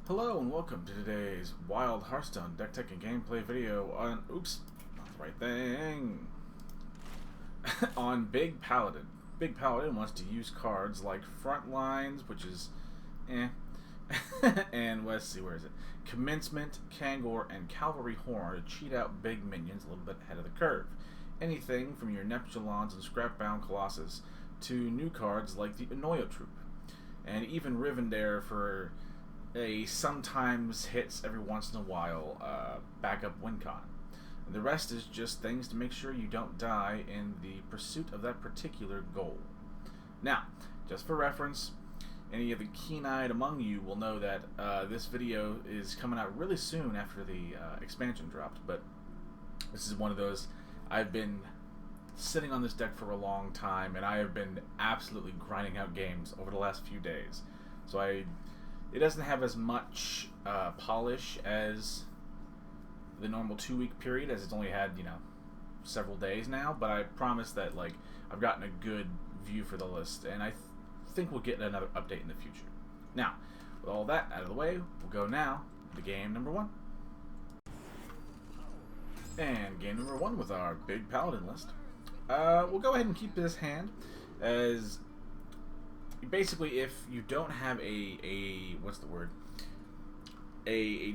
Hello and welcome to today's wild Hearthstone deck tech and gameplay video on, oops, not the right thing, on Big Paladin. Big Paladin wants to use cards like Front Lines, which is and let's see, where is it? Commencement, Kangor, and Cavalry Horn to cheat out big minions a little bit ahead of the curve. Anything from your Neptulons and Scrapbound Colossus to new cards like the Annoyo Troop, and even Rivendare for a sometimes hits every once in a while backup win con. And the rest is just things to make sure you don't die in the pursuit of that particular goal. Now, just for reference, any of the keen-eyed among you will know that this video is coming out really soon after the expansion dropped, but this is one of those. I've been sitting on this deck for a long time, and I have been absolutely grinding out games over the last few days. So it doesn't have as much polish as the normal 2-week period, as it's only had, several days now, but I promise that, I've gotten a good view for the list, and I think we'll get another update in the future. Now, with all that out of the way, we'll go now to game number 1. And game number 1 with our Big Paladin list. We'll go ahead and keep this hand as basically, if you don't have a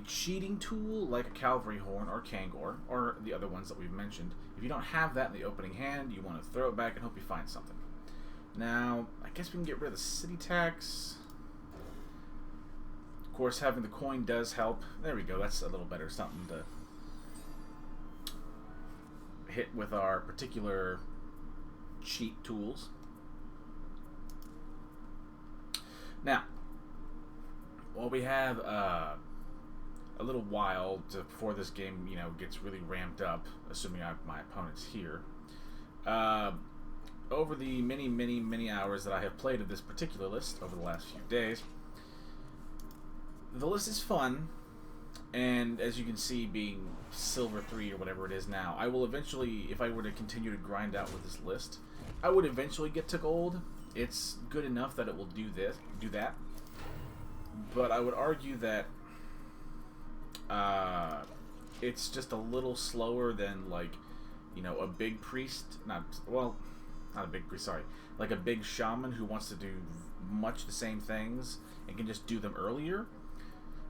cheating tool like a Cavalry Horn or Kangor or the other ones that we've mentioned, if you don't have that in the opening hand, you want to throw it back and hope you find something. Now, I guess we can get rid of the city tax. Of course, having the coin does help. There we go. That's a little better something to hit with our particular cheat tools. Now, while we have a little while before this game, gets really ramped up, assuming my opponent's here, over the many hours that I have played of this particular list over the last few days, the list is fun, and as you can see, being Silver 3 or whatever it is now, I will eventually, if I were to continue to grind out with this list, I would eventually get to gold. It's good enough that it will do that, but I would argue that it's just a little slower than a big priest, not a big priest, sorry, like a big shaman who wants to do much the same things and can just do them earlier,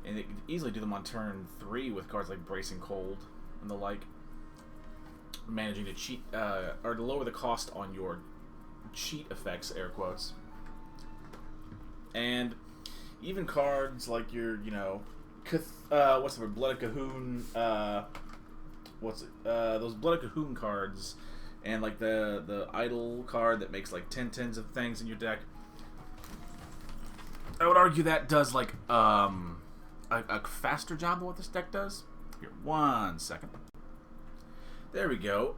and they can easily do them on turn 3 with cards like Bracing Cold and the like, managing to cheat or to lower the cost on your cheat effects, air quotes. And even cards like your, what's the word, Blooded Cahoon, those Blooded Cahoon cards, and like the Idol card that makes like 10/10s of things in your deck. I would argue that does a faster job of what this deck does. Here, 1 second. There we go.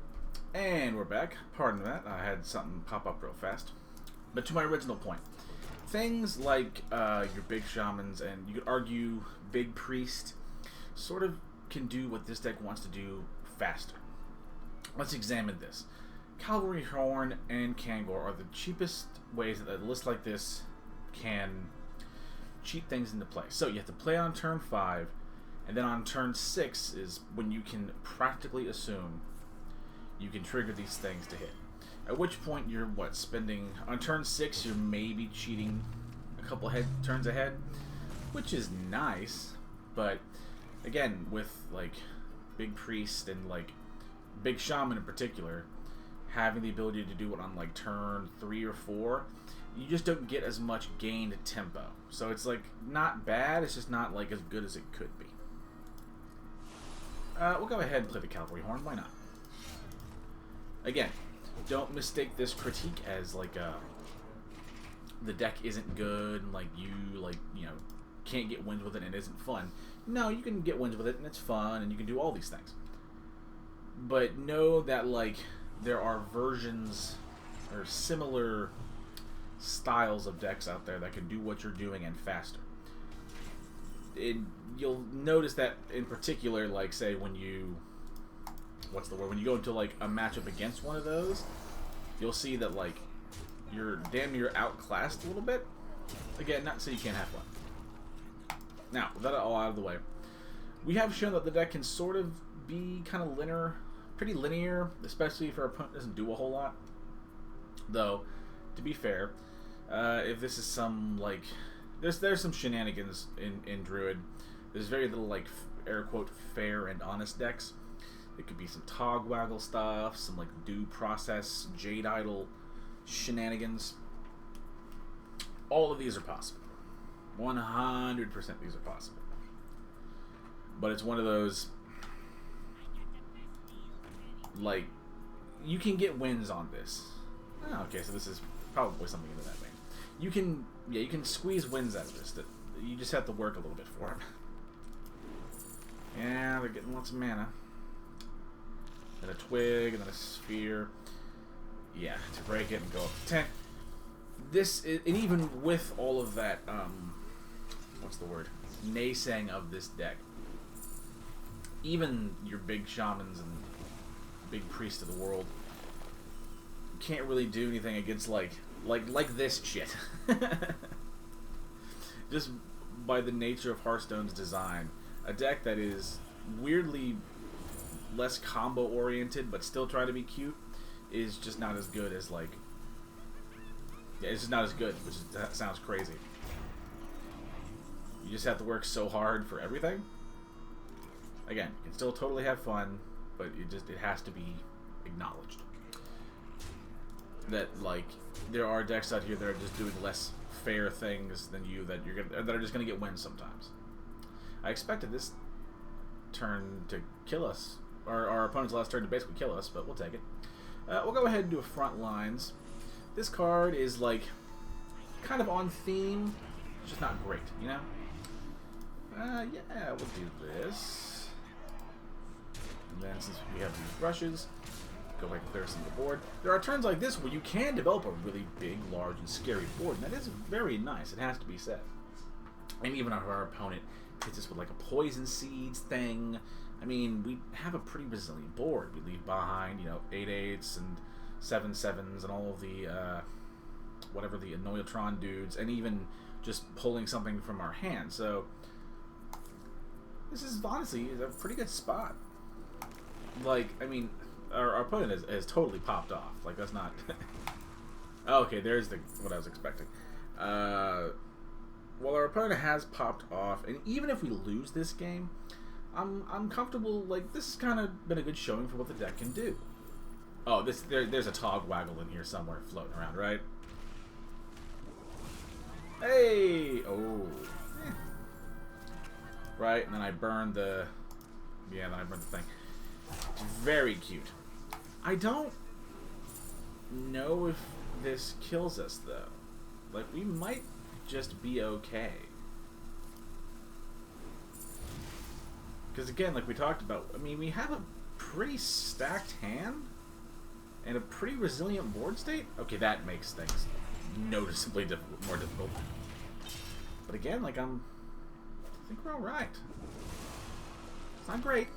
And we're back. Pardon that. I had something pop up real fast. But to my original point. Things like your Big Shamans, and you could argue Big Priest, sort of can do what this deck wants to do faster. Let's examine this. Cavalry Horn and Kangor are the cheapest ways that a list like this can cheat things into play. So you have to play on turn 5, and then on turn 6 is when you can practically assume you can trigger these things to hit. At which point you're spending on turn 6, you're maybe cheating a couple turns ahead, which is nice, but again, with Big Priest and Big Shaman in particular, having the ability to do it on turn 3 or 4, you just don't get as much gained tempo. So it's not bad, it's just not as good as it could be. We'll go ahead and play the Cavalry Horn, why not? Again, don't mistake this critique as the deck isn't good and you can't get wins with it and it isn't fun. No, you can get wins with it and it's fun and you can do all these things. But know that there are versions or similar styles of decks out there that can do what you're doing and faster. You'll notice that in particular, say when you when you go into a matchup against one of those, you'll see that you're damn near outclassed a little bit. Again, not so you can't have fun. Now, with that all out of the way, we have shown that the deck can sort of be kind of linear, pretty linear, especially if our opponent doesn't do a whole lot. Though, to be fair, if this is some, like, there's some shenanigans in Druid. There's very little, like, air quote, fair and honest decks. It could be some Togwaggle stuff, some, like, due process, Jade Idol shenanigans. All of these are possible. 100% these are possible. But it's one of those, like, you can get wins on this. Oh, okay, so this is probably something into that vein. You can squeeze wins out of this. You just have to work a little bit for it. Yeah, they're getting lots of mana. And a twig, and then a sphere. Yeah, to break it and go up to 10. This is, and even with all of that, what's the word? Naysaying of this deck. Even your big shamans and big priests of the world can't really do anything against like this shit. Just by the nature of Hearthstone's design, a deck that is weirdly less combo oriented but still try to be cute is just not as good as, like, yeah, it's just not as good, which is, that sounds crazy. You just have to work so hard for everything. Again, you can still totally have fun, but it has to be acknowledged that, like, there are decks out here that are just doing less fair things than you that are just gonna get wins sometimes. I expected this turn to kill us, or our opponent's last turn to basically kill us, but we'll take it. We'll go ahead and do a front lines. This card is, like, kind of on theme, it's just not great, you know? Yeah, we'll do this. And then since we have these brushes, go ahead and clear some of the board. There are turns like this where you can develop a really big, large, and scary board, and that is very nice, it has to be said. And even if our opponent hits us with, like, a poison seeds thing, I mean, we have a pretty resilient board. We leave behind, you know, 8/8s and 7/7s and all of the, whatever the Annoyatron dudes, and even just pulling something from our hand. So, this is honestly a pretty good spot. Like, I mean, our opponent has totally popped off. Like, that's not... Oh, okay, there's what I was expecting. Well, our opponent has popped off, and even if we lose this game, I'm comfortable. Like, this has kind of been a good showing for what the deck can do. Oh, there's a Togwaggle in here somewhere floating around, right? Hey! Oh. Eh. Right, and then I burned the... Yeah, then I burned the thing. It's very cute. I don't know if this kills us, though. Like, we might just be okay. Because, again, like we talked about, I mean, we have a pretty stacked hand and a pretty resilient board state. Okay, that makes things noticeably more difficult. But again, like, I think we're alright. It's not great.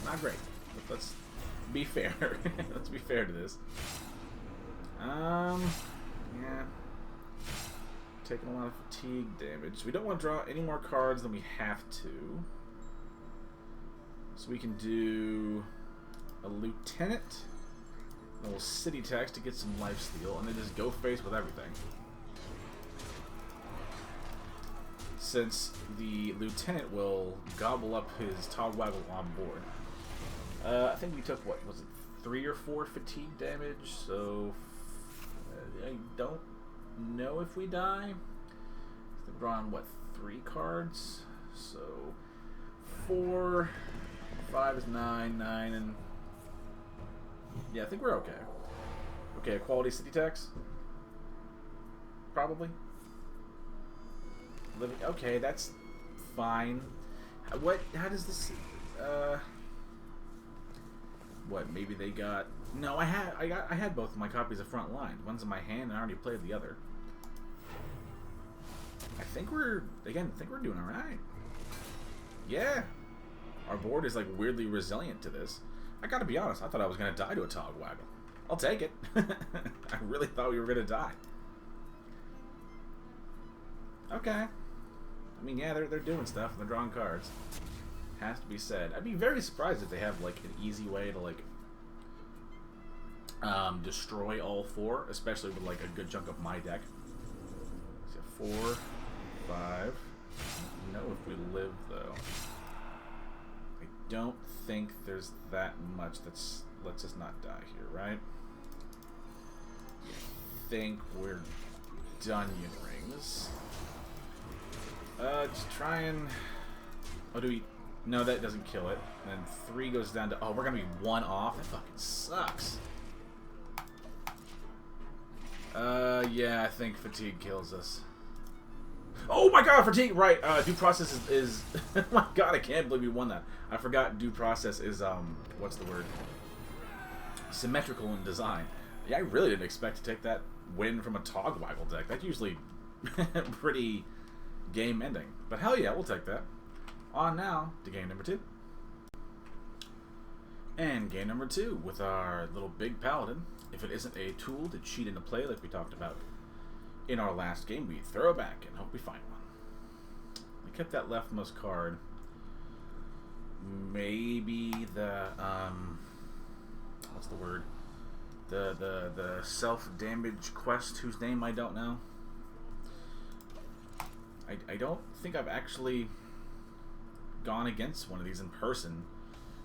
Not great. But let's be fair. Let's be fair to this. Yeah. Taking a lot of fatigue damage. We don't want to draw any more cards than we have to. So we can do a Lieutenant, a little City Tax to get some lifesteal, and then just go face with everything. Since the Lieutenant will gobble up his Togwaggle on board. I think we took, what was it, 3 or 4 fatigue damage, so I don't know if we die. They've drawn, what, 3 cards? So 4, 5 is 9, 9, and yeah, I think we're okay. Okay, a quality City Tax? Probably. Living, okay, that's fine. How does this, what, maybe they got... No, I had both of my copies of Frontline. One's in my hand, and I already played the other. I think we're doing alright. Yeah. Our board is, like, weirdly resilient to this. I gotta be honest, I thought I was gonna die to a Togwaggle. I'll take it. I really thought we were gonna die. Okay. I mean, yeah, they're doing stuff. They're drawing cards. Has to be said. I'd be very surprised if they have like an easy way to like destroy all 4, especially with like a good chunk of my deck. So 4, 5. No, if we live though. I don't think there's that much that's lets us not die here, right? I think we're Dungeon Rings. Just try and... Oh, do we... No, that doesn't kill it. And then 3 goes down to... Oh, we're gonna be 1 off? That fucking sucks. Yeah, I think fatigue kills us. Oh my god, fatigue! Right, due process is oh my god, I can't believe we won that. I forgot due process is, what's the word? Symmetrical in design. Yeah, I really didn't expect to take that win from a Togwaggle deck. That's usually pretty game-ending. But hell yeah, we'll take that. On now to game number 2. And game number 2 with our little Big Paladin. If it isn't a tool to cheat into play like we talked about in our last game, we throw it back and hope we find one. We kept that leftmost card. Maybe the what's the word? The self-damage quest whose name I don't know. I don't think I've actually gone against one of these in person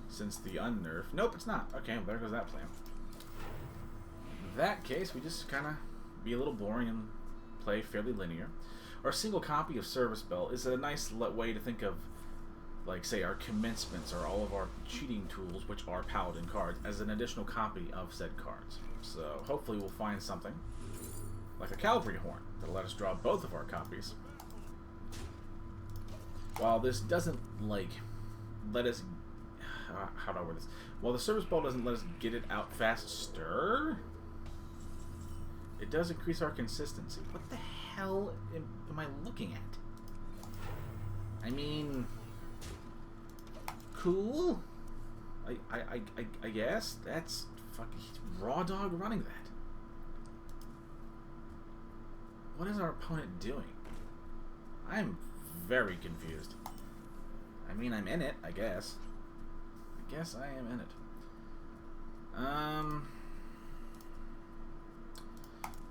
since the unnerf. Nope, it's not. Okay, well, there goes that plan. In that case, we just kind of be a little boring and play fairly linear. Our single copy of Service Bell is a nice way to think of, like, say, our commencements or all of our cheating tools, which are Paladin cards, as an additional copy of said cards. So hopefully we'll find something like a Cavalry Horn that'll let us draw both of our copies. While this doesn't, like, let us... how do I word this? While the Service Ball doesn't let us get it out faster, it does increase our consistency. What the hell am I looking at? I mean... Cool? I guess? That's fucking Raw Dog running that. What is our opponent doing? I'm very confused. I mean, I'm in it, I guess. I guess I am in it.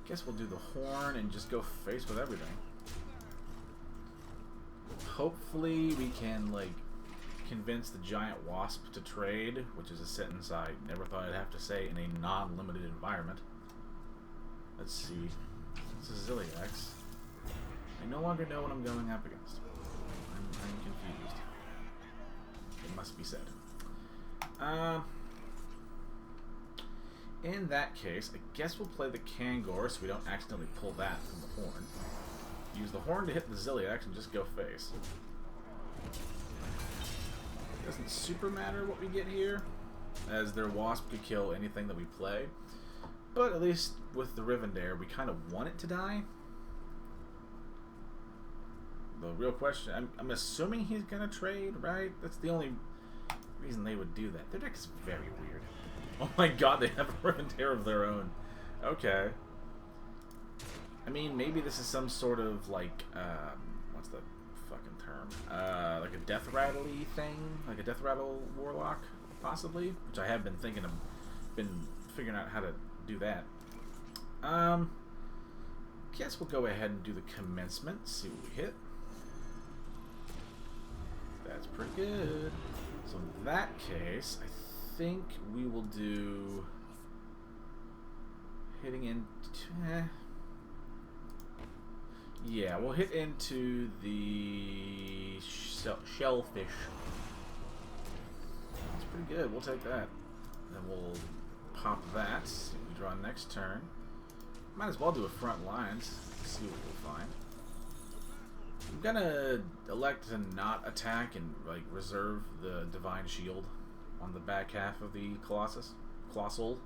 Guess we'll do the horn and just go face with everything. Hopefully we can, like, convince the giant wasp to trade, which is a sentence I never thought I'd have to say in a non-limited environment. Let's see. This is Ziliax. I no longer know what I'm going up against. I'm confused. It must be said. In that case, I guess we'll play the Kangor so we don't accidentally pull that from the horn. Use the horn to hit the Ziliax and just go face. Doesn't super matter what we get here, as their Wasp could kill anything that we play. But at least with the Rivendare, we kind of want it to die. The real question, I'm assuming he's going to trade, right? That's the only reason they would do that. Their deck is very weird. Oh my god, they have a Rivendare of their own. Okay. I mean, maybe this is some sort of, like, what's the fucking term? Like a Death Rattle-y thing? Like a Death Rattle Warlock, possibly? Which I have been thinking of, been figuring out how to do that. Guess we'll go ahead and do the commencement, see what we hit. That's pretty good. So in that case, I think we will do hitting into... Yeah, we'll hit into the shellfish. That's pretty good. We'll take that. Then we'll pop that. See what we draw next turn. Might as well do a front lines. See what we'll find. I'm gonna elect to not attack and like reserve the Divine Shield on the back half of the Colossal.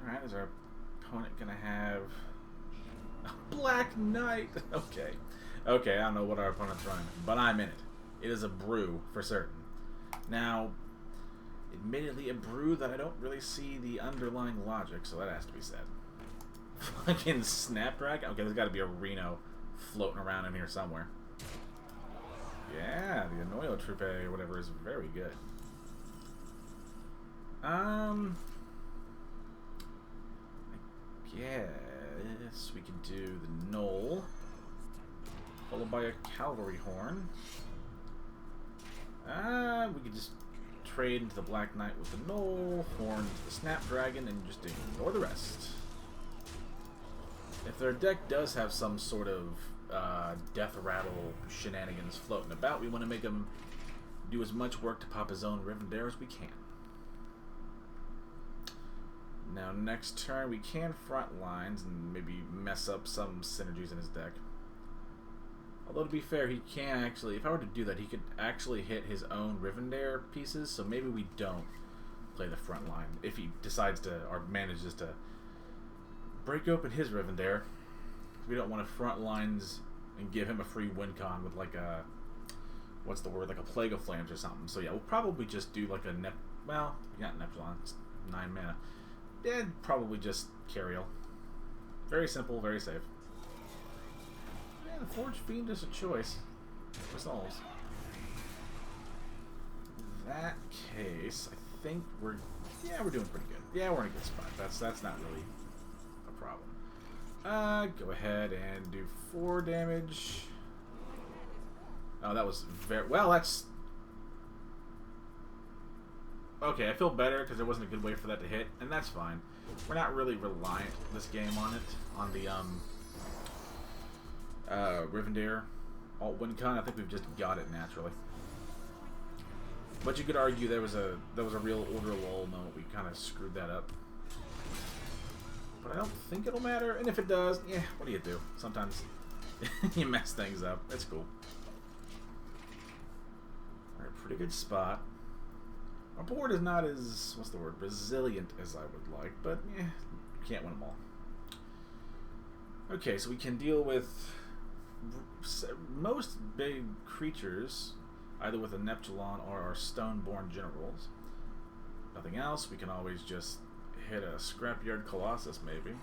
Alright, is our opponent gonna have a Black Knight? Okay. Okay, I don't know what our opponent's running, but I'm in it. It is a brew for certain. Now, admittedly a brew that I don't really see the underlying logic, so that has to be said. Fucking Snapdragon? Okay, there's gotta be a Reno floating around in here somewhere. Yeah, the Annoyo Trupe or whatever is very good. I guess we could do the Knoll, followed by a Cavalry Horn. We could just trade into the Black Knight with the Knoll, Horn to the Snapdragon, and just ignore the rest. If their deck does have some sort of death rattle shenanigans floating about, we want to make him do as much work to pop his own Rivendare as we can. Now, next turn, we can front lines and maybe mess up some synergies in his deck. Although, to be fair, he can actually, if I were to do that, he could actually hit his own Rivendare pieces, so maybe we don't play the front line if he decides to, or manages to, break open his Rivendare. We don't want to front lines and give him a free win con with like a, what's the word, like a Plague of Flames or something. So yeah, we'll probably just do like a well, not Neptulon, it's 9 mana. Yeah, probably just Cariel. Very simple, very safe. Yeah, the Forge Fiend is a choice for souls. In that case, I think we're doing pretty good. Yeah, we're in a good spot. That's not really a problem. Go ahead and do 4 damage. Oh, that was very well. That's okay. I feel better because there wasn't a good way for that to hit, and that's fine. We're not really reliant this game on it, on the Rivendare alt win con. I think we've just got it naturally. But you could argue there was a real order lull moment. We kind of screwed that up. But I don't think it'll matter. And if it does, yeah, what do you do? Sometimes you mess things up. That's cool. Alright, pretty good spot. Our board is not as, what's the word, resilient as I would like, but yeah, can't win them all. Okay, so we can deal with most big creatures, either with a Neptulon or our Stoneborn Generals. Nothing else, we can always just hit a Scrapyard Colossus, maybe.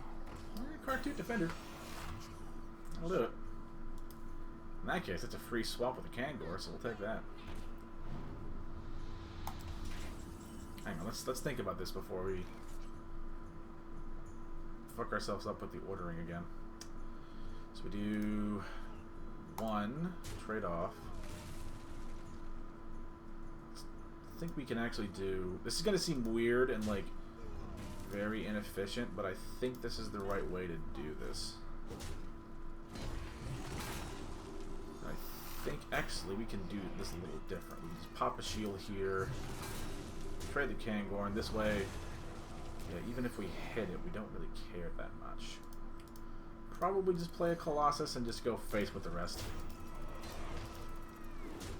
Or a Cartoon Defender. I'll do it. In that case, it's a free swap with a Kangor, so we'll take that. Hang on, let's think about this before we fuck ourselves up with the ordering again. So we do 1 trade off. I think we can actually do. This is gonna seem weird and like very inefficient, but I think this is the right way to do this. I think actually we can do this a little different. We can just pop a shield here. Trade the Kangorn this way. Yeah, even if we hit it, we don't really care that much. Probably just play a Colossus and just go face with the rest.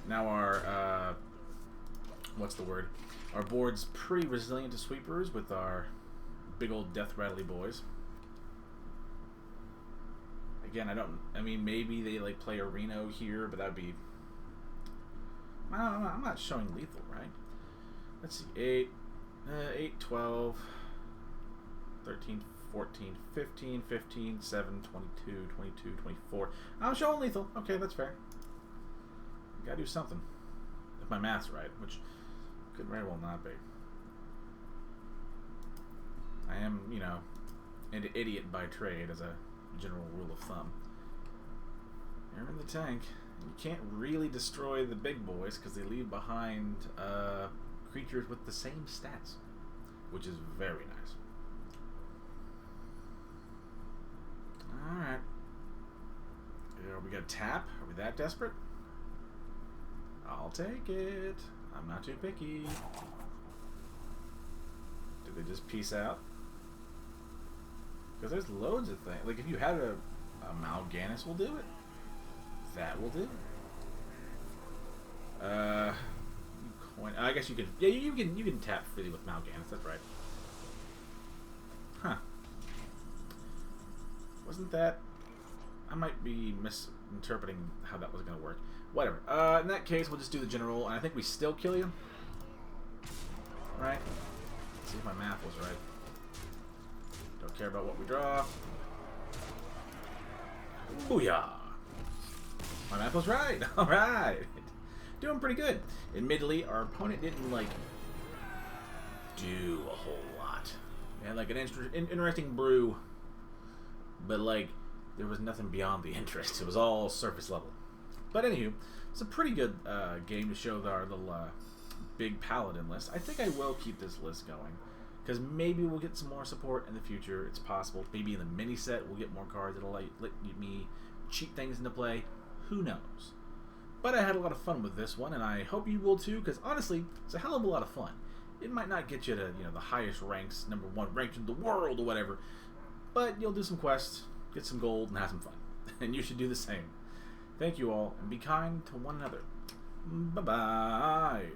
Now our what's the word? Our board's pretty resilient to sweepers with our big old death rattly boys. Again, I mean maybe they like play a Reno here, but that'd be, I don't know, I'm not showing lethal, right? Let's see, 8, 12, 13, 14, 15, 15, 7, 22, 22, 24. I'm showing lethal. Okay, that's fair. Gotta do something. If my math's right, which could very well not be. I am, you know, an idiot by trade as a general rule of thumb. You're in the tank. You can't really destroy the big boys because they leave behind creatures with the same stats, which is very nice. Alright. Are we gonna tap? Are we that desperate? I'll take it. I'm not too picky. Did they just peace out? Because there's loads of things. Like if you had a Mal'Ganis will do it. That will do. Coin. I guess you can. Yeah, you can tap freely with Mal'Ganis. That's right. Huh. Wasn't that? I might be misinterpreting how that was going to work. Whatever. In that case, we'll just do the general, and I think we still kill you. Right? Let's see if my math was right. Don't care about what we draw. Booyah! My math was right. All right. Doing pretty good. Admittedly, our opponent didn't, like, do a whole lot. They had, like, an interesting brew, but, like, there was nothing beyond the interest. It was all surface level. But anywho, it's a pretty good game to show our little Big Paladin list. I think I will keep this list going, because maybe we'll get some more support in the future. It's possible. Maybe in the mini set we'll get more cards that'll let me cheat things into play. Who knows? But I had a lot of fun with this one, and I hope you will too, because honestly, it's a hell of a lot of fun. It might not get you to, you know, the highest ranks, #1 ranked in the world or whatever, but you'll do some quests, get some gold, and have some fun. And you should do the same. Thank you all, and be kind to one another. Bye-bye.